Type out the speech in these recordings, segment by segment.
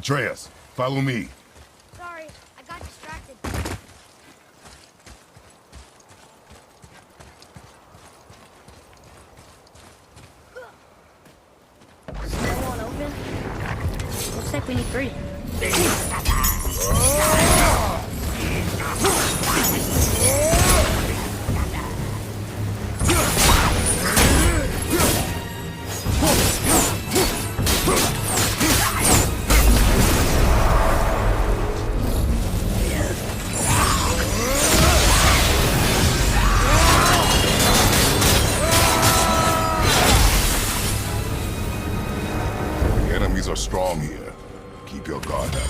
Atreus, follow me. Sorry, I got distracted. Small one open? Looks like we need 3. The enemies are strong here. Keep your guard up.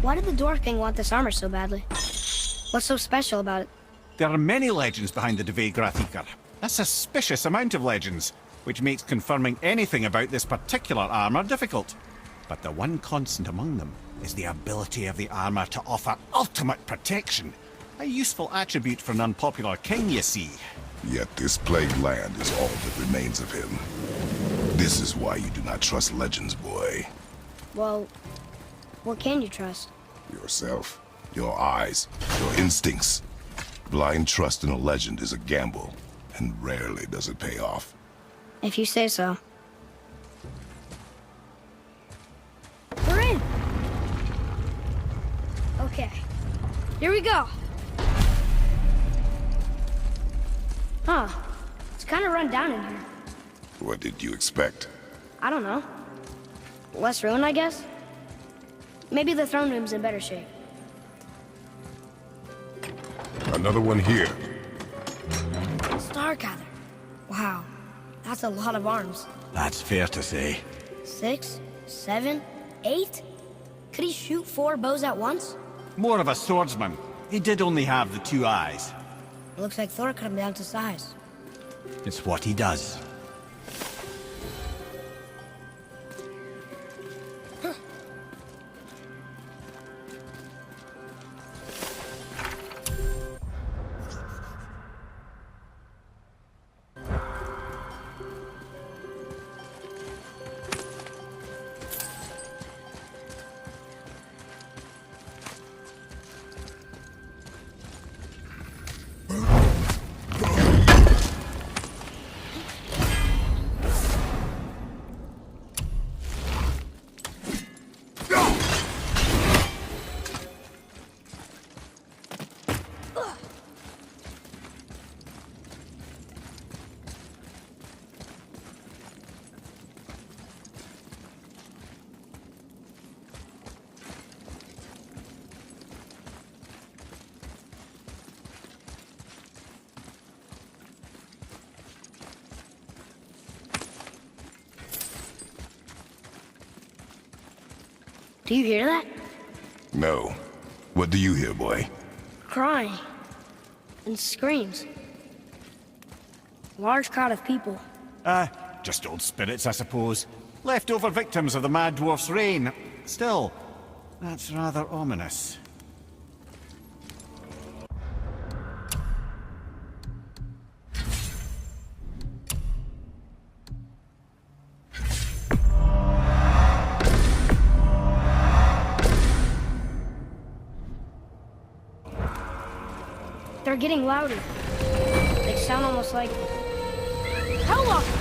Why did the Dwarf King want this armor so badly? What's so special about it? There are many legends behind the Dve Grathikar. A suspicious amount of legends, which makes confirming anything about this particular armor difficult. But the one constant among them is the ability of the armor to offer ultimate protection. A useful attribute for an unpopular king, you see. Yet this plagued land is all that remains of him. This is why you do not trust legends, boy. Well, what can you trust? Yourself, your eyes, your instincts. Blind trust in a legend is a gamble, and rarely does it pay off. If you say so. We're in! Okay, here we go. Huh, it's kind of run down in here. What did you expect? I don't know. Less ruin, I guess? Maybe the throne room's in better shape. Another one here. Stargather. Wow, that's a lot of arms. That's fair to say. 6, 7, 8? Could he shoot 4 bows at once? More of a swordsman. He did only have the 2 eyes. It looks like Thor cut him down to size. It's what he does. Do you hear that? No. What do you hear, boy? Crying. And screams. Large crowd of people. Just old spirits, I suppose. Leftover victims of the Mad Dwarf's reign. Still, that's rather ominous. They're getting louder. They sound almost like... Hellwalker!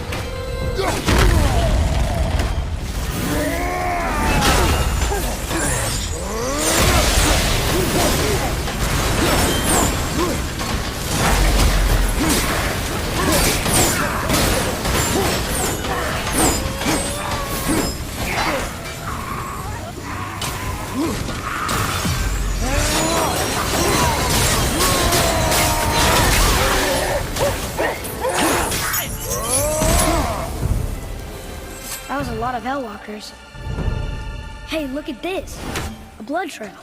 That was a lot of Hellwalkers. Hey, look at this. A blood trail.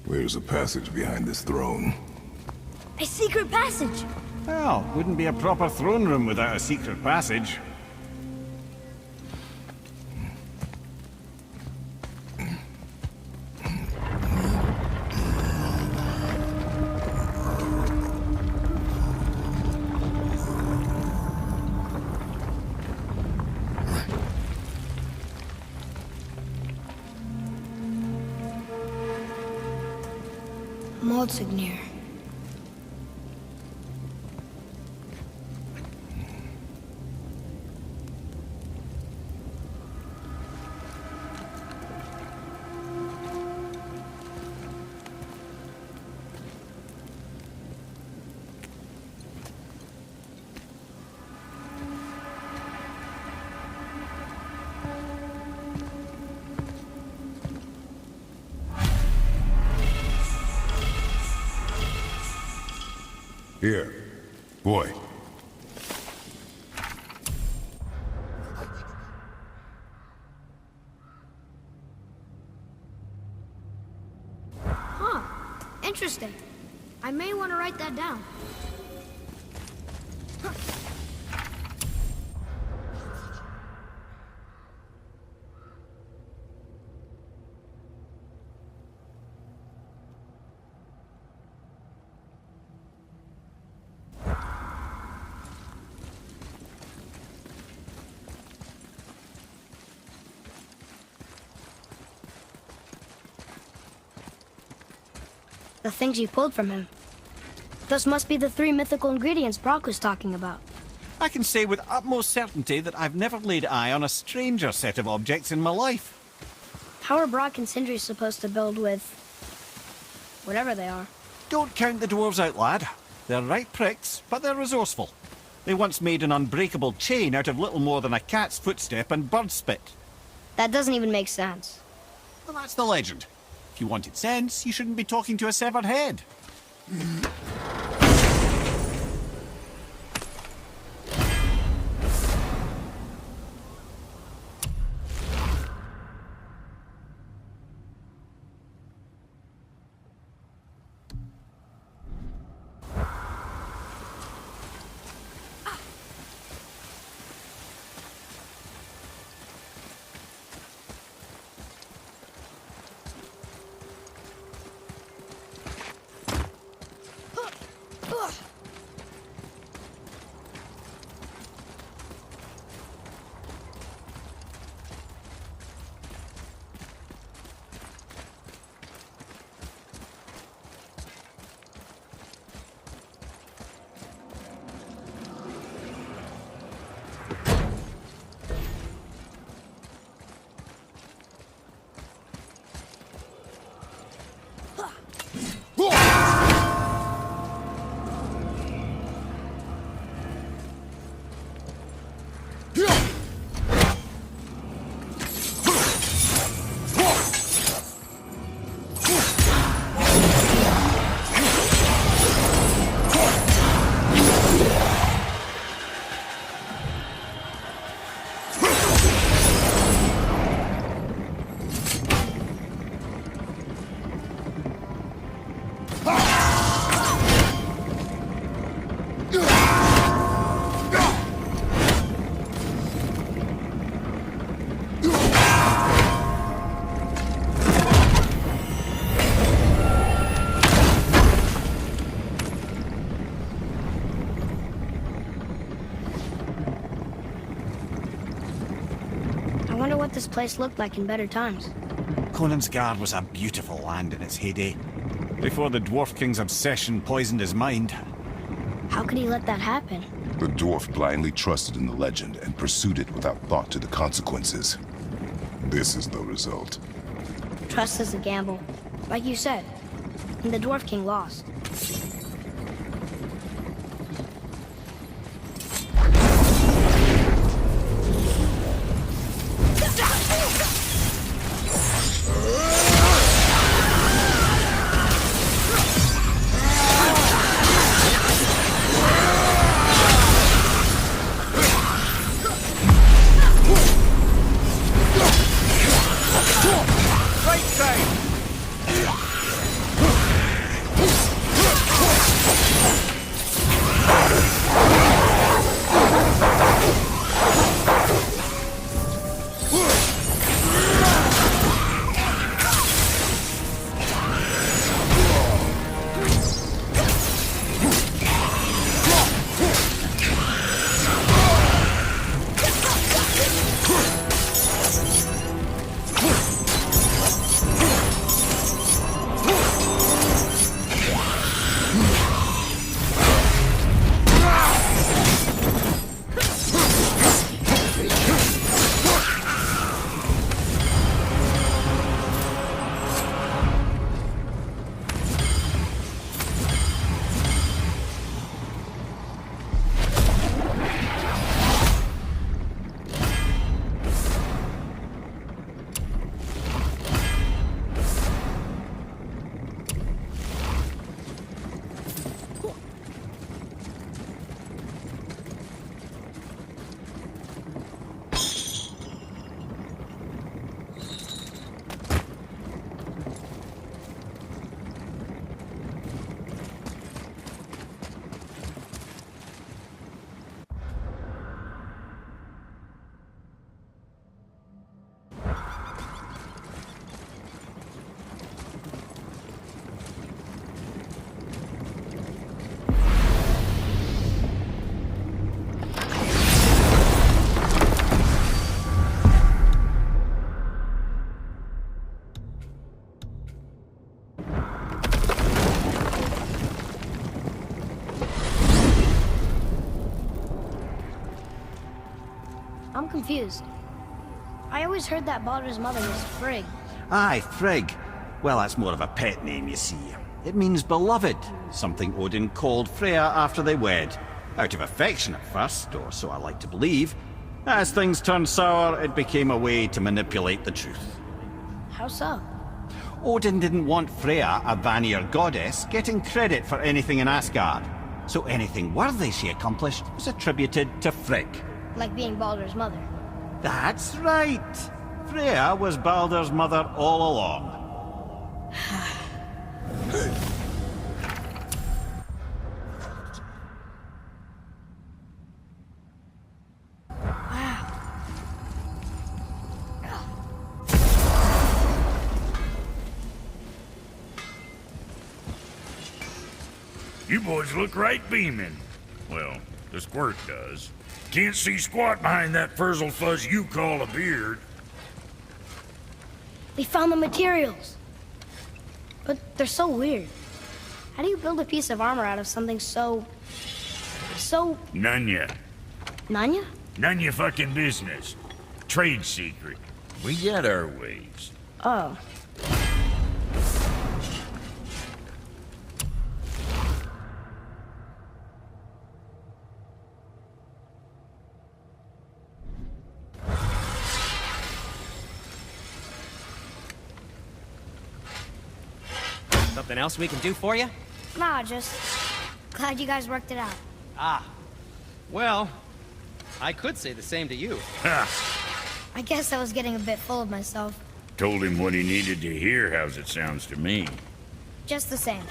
There's a passage behind this throne. A secret passage! Well, wouldn't be a proper throne room without a secret passage. Monsignor. Here, boy. Huh. Interesting. I may want to write that down. The things you pulled from him. Those must be the 3 mythical ingredients Brock was talking about. I can say with utmost certainty that I've never laid eye on a stranger set of objects in my life. How are Brock and Sindri supposed to build with... whatever they are? Don't count the dwarves out, lad. They're right pricks, but they're resourceful. They once made an unbreakable chain out of little more than a cat's footstep and bird spit. That doesn't even make sense. Well, that's the legend. If you wanted sense, you shouldn't be talking to a severed head. I wonder what this place looked like in better times. Conansgard was a beautiful land in its heyday, before the Dwarf King's obsession poisoned his mind. How could he let that happen? The dwarf blindly trusted in the legend and pursued it without thought to the consequences. This is the result. Trust is a gamble. Like you said. And the Dwarf King lost. Right side! I'm confused. I always heard that Baldur's mother was Frigg. Aye, Frigg. Well, that's more of a pet name, you see. It means beloved, something Odin called Freya after they wed. Out of affection at first, or so I like to believe. As things turned sour, it became a way to manipulate the truth. How so? Odin didn't want Freya, a Vanir goddess, getting credit for anything in Asgard. So anything worthy she accomplished was attributed to Frigg. Like being Baldur's mother. That's right! Freya was Baldur's mother all along. You boys look right beaming. Well, the squirt does. Can't see squat behind that frizzle fuzz you call a beard. We found the materials. But they're so weird. How do you build a piece of armor out of something so... None ya. Nanya? None ya fucking business. Trade secret. We got our ways. Oh. Something else we can do for you? Nah, just glad you guys worked it out. Ah. Well, I could say the same to you. Ha! I guess I was getting a bit full of myself. Told him what he needed to hear, how's it sounds to me. Just the same.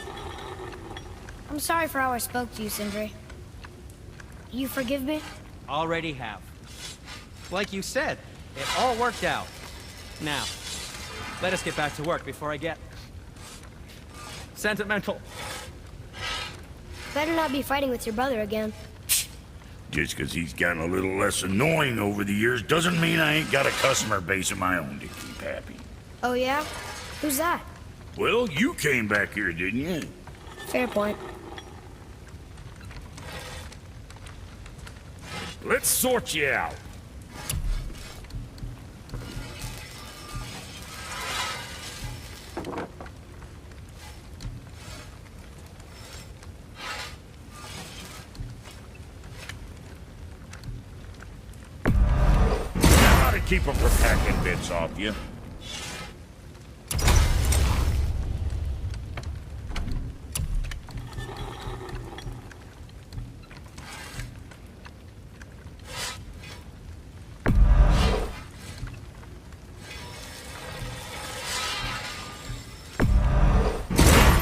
I'm sorry for how I spoke to you, Sindri. You forgive me? Already have. Like you said, it all worked out. Now, let us get back to work before I get... sentimental. Better not be fighting with your brother again. Just 'cause he's gotten a little less annoying over the years doesn't mean I ain't got a customer base of my own to keep happy. Oh yeah? Who's that? Well, you came back here, didn't you? Fair point. Let's sort you out. Keep them from hacking bits off you.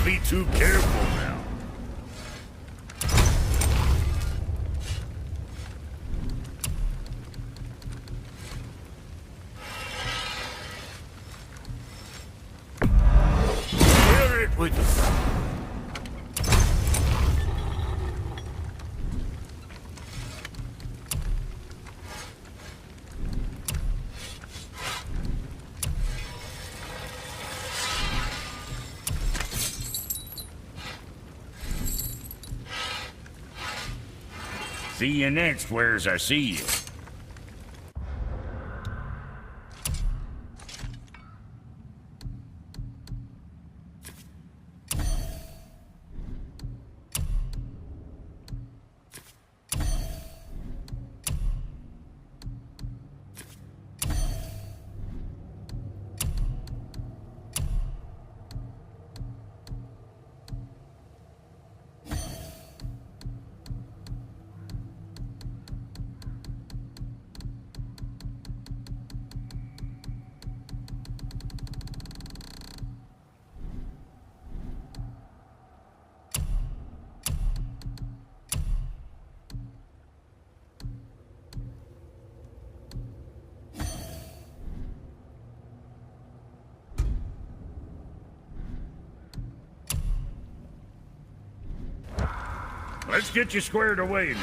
Be too careful now. With See you next, where's I see you. Let's get you squared away now.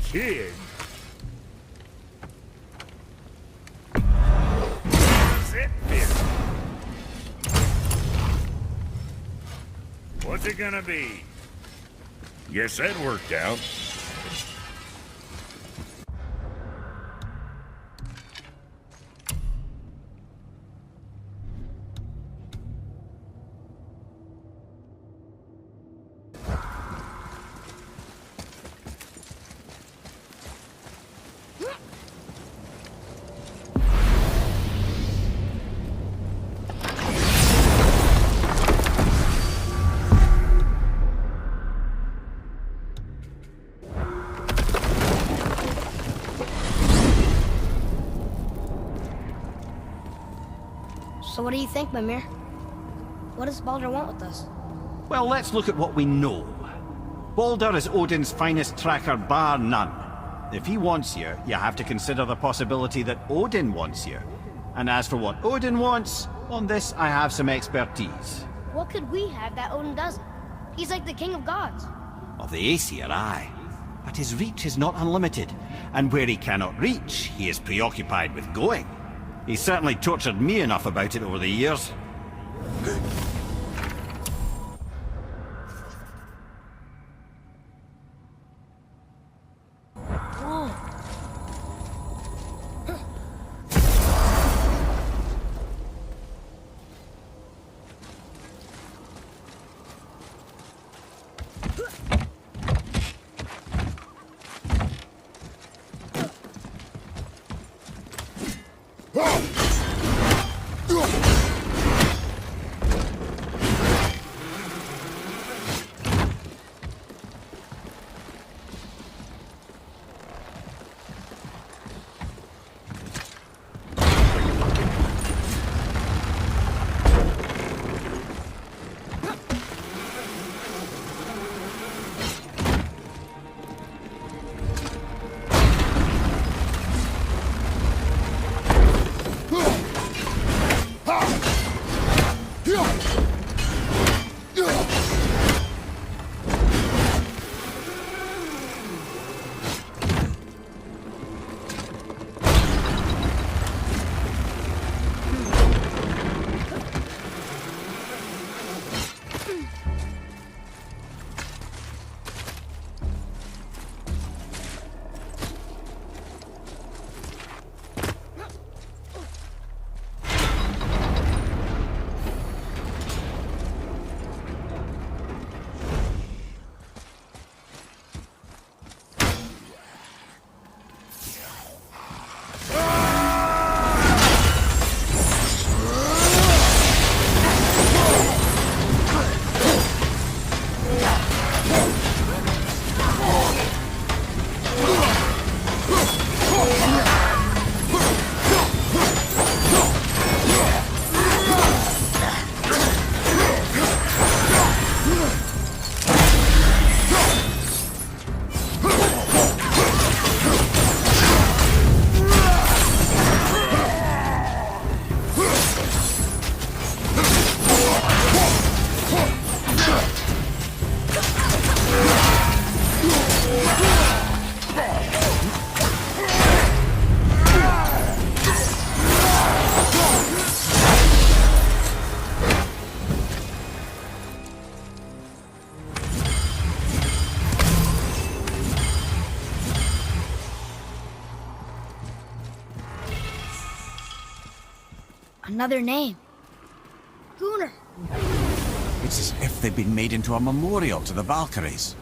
Kid. Zip it. What's it gonna be? Guess that worked out. So what do you think, Mimir? What does Baldur want with us? Well, let's look at what we know. Baldur is Odin's finest tracker, bar none. If he wants you, you have to consider the possibility that Odin wants you. And as for what Odin wants, on this I have some expertise. What could we have that Odin doesn't? He's like the king of gods. Of the Aesir, aye. But his reach is not unlimited, and where he cannot reach, he is preoccupied with going. He's certainly tortured me enough about it over the years. Another name. Gunnar. It's as if they've been made into a memorial to the Valkyries.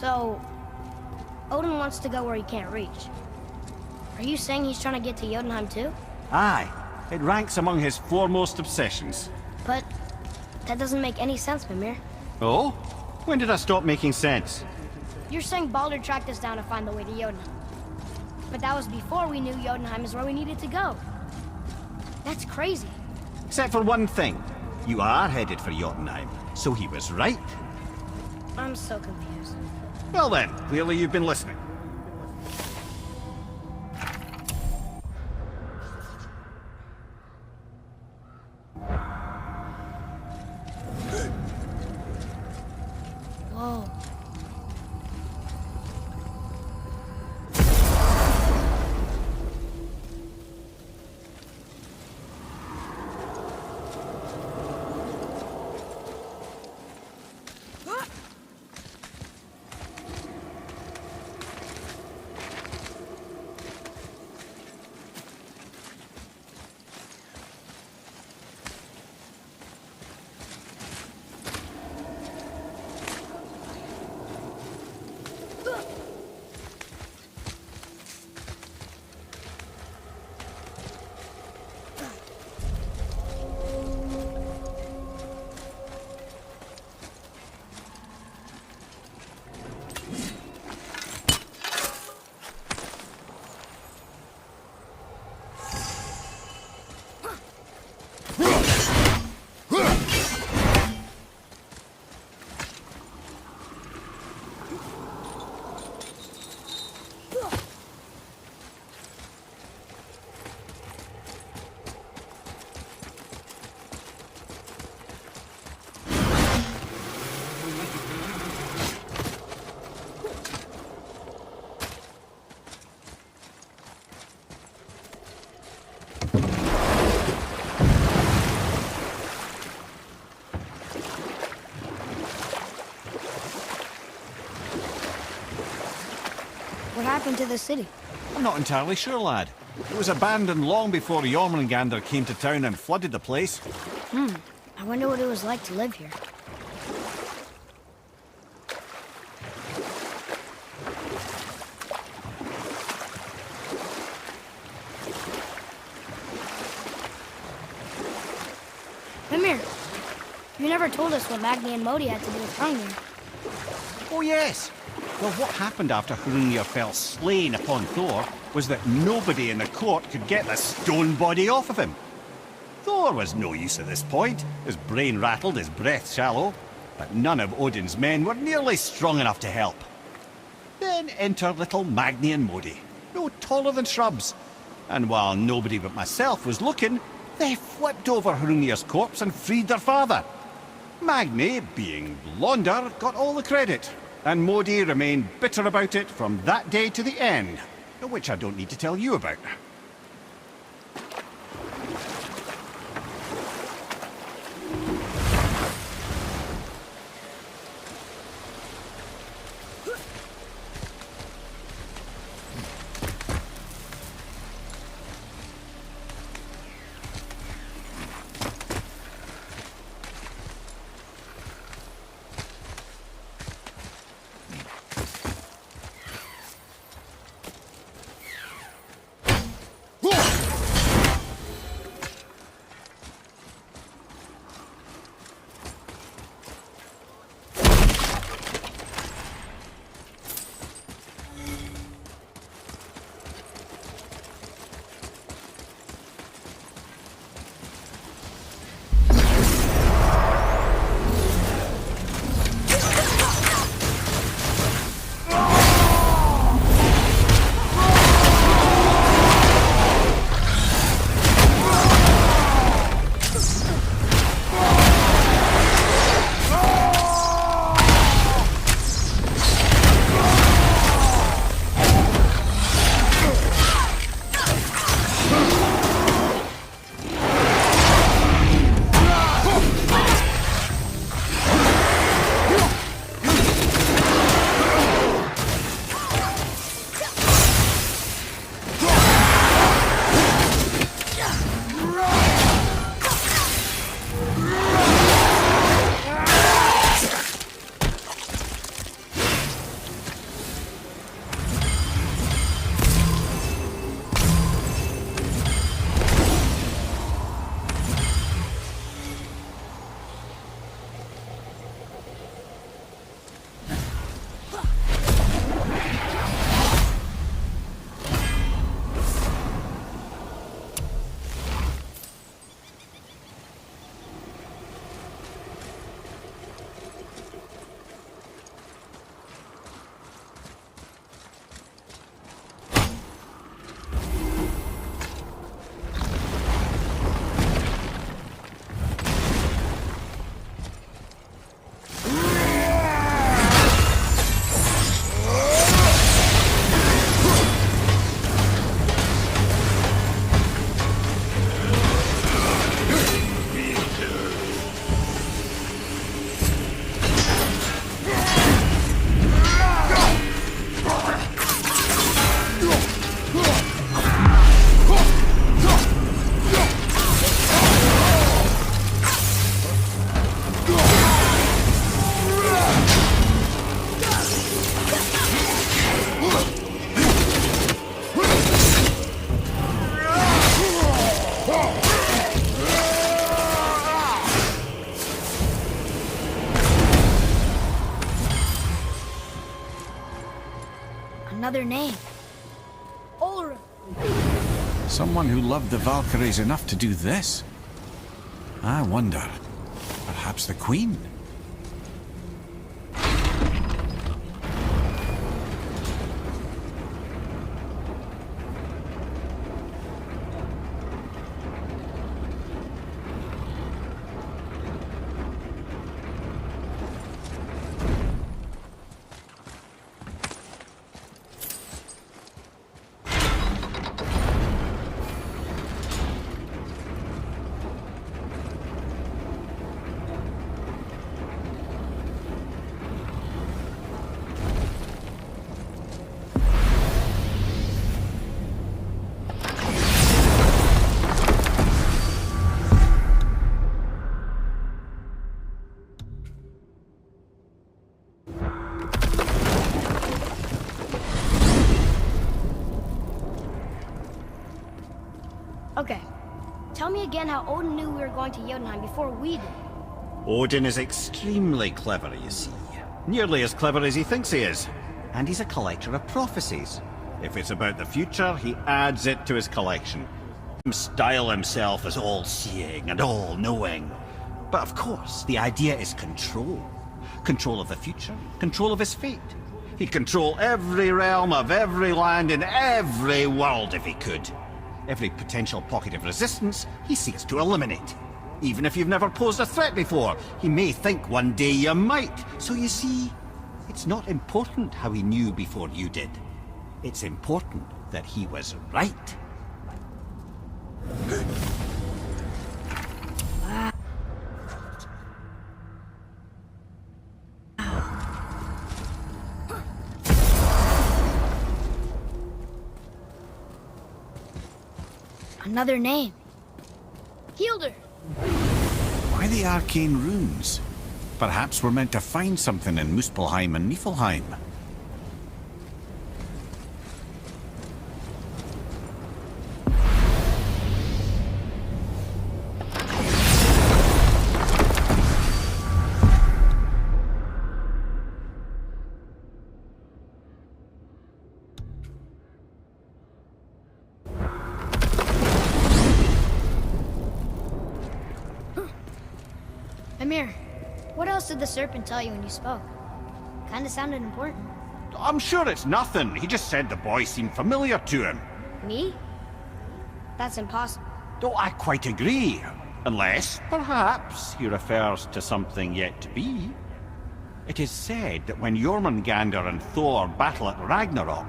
So, Odin wants to go where he can't reach. Are you saying he's trying to get to Jotunheim too? Aye, it ranks among his foremost obsessions. But that doesn't make any sense, Mimir. Oh? When did I stop making sense? You're saying Baldur tracked us down to find the way to Jotunheim. But that was before we knew Jotunheim is where we needed to go. That's crazy. Except for one thing. You are headed for Jotunheim, so he was right. I'm so confused. Well then, clearly you've been listening. Whoa. What happened to the city? I'm not entirely sure, lad. It was abandoned long before Jormungandr came to town and flooded the place. I wonder what it was like to live here. Mimir, you never told us what Magni and Modi had to do with Hrungnir. Oh yes! Well, what happened after Hrungnir fell slain upon Thor was that nobody in the court could get the stone body off of him. Thor was no use at this point, his brain rattled, his breath shallow, but none of Odin's men were nearly strong enough to help. Then enter little Magni and Modi, no taller than shrubs, and while nobody but myself was looking, they flipped over Hrungnir's corpse and freed their father. Magni, being blonder, got all the credit, and Modi remained bitter about it from that day to the end, which I don't need to tell you about. Another name. Ulrich. Someone who loved the Valkyries enough to do this? I wonder. Perhaps the Queen? Okay. Tell me again how Odin knew we were going to Jotunheim before we did. Odin is extremely clever, you see. Nearly as clever as he thinks he is. And he's a collector of prophecies. If it's about the future, he adds it to his collection. He style himself as all-seeing and all-knowing. But of course, the idea is control. Control of the future, control of his fate. He'd control every realm of every land in every world if he could. Every potential pocket of resistance, he seeks to eliminate. Even if you've never posed a threat before, he may think one day you might. So you see, it's not important how he knew before you did. It's important that he was right. Another name. Hildur. Why the arcane runes? Perhaps we're meant to find something in Muspelheim and Niflheim. Amir, what else did the serpent tell you when you spoke? Kinda sounded important. I'm sure it's nothing. He just said the boy seemed familiar to him. Me? That's impossible. Oh, I quite agree. Unless, perhaps, he refers to something yet to be. It is said that when Jormungandr and Thor battle at Ragnarok,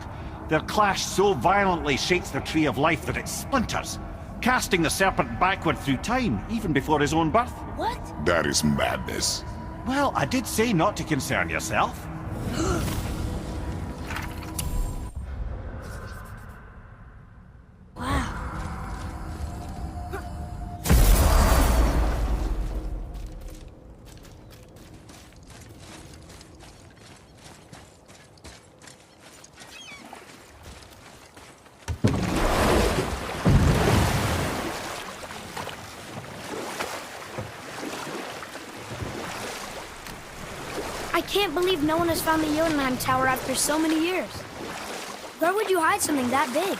their clash so violently shakes the Tree of Life that it splinters, casting the serpent backward through time, even before his own birth. What? That is madness. Well, I did say not to concern yourself. Wow. I can't believe no one has found the Jotunheim Tower after so many years. Where would you hide something that big?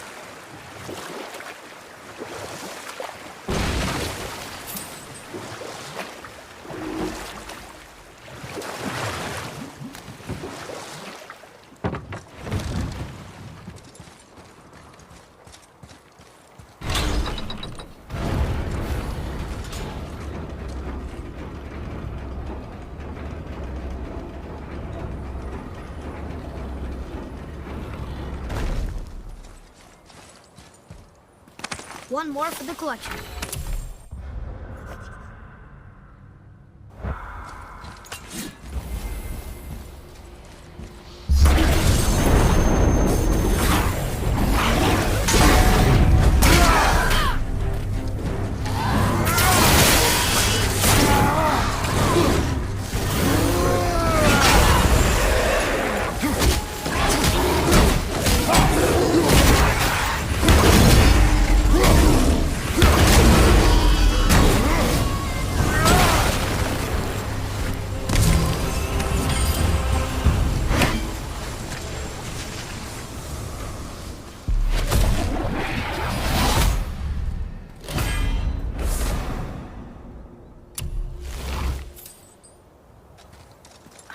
One more for the collection.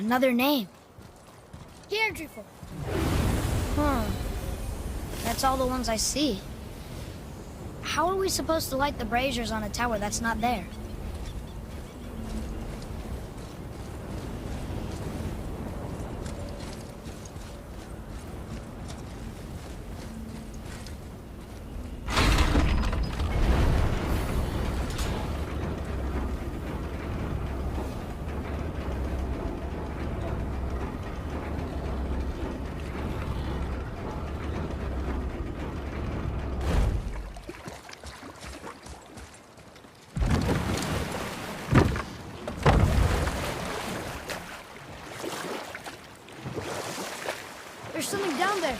Another name. Here, Drifle. Huh. That's all the ones I see. How are we supposed to light the braziers on a tower that's not there? There's something down there.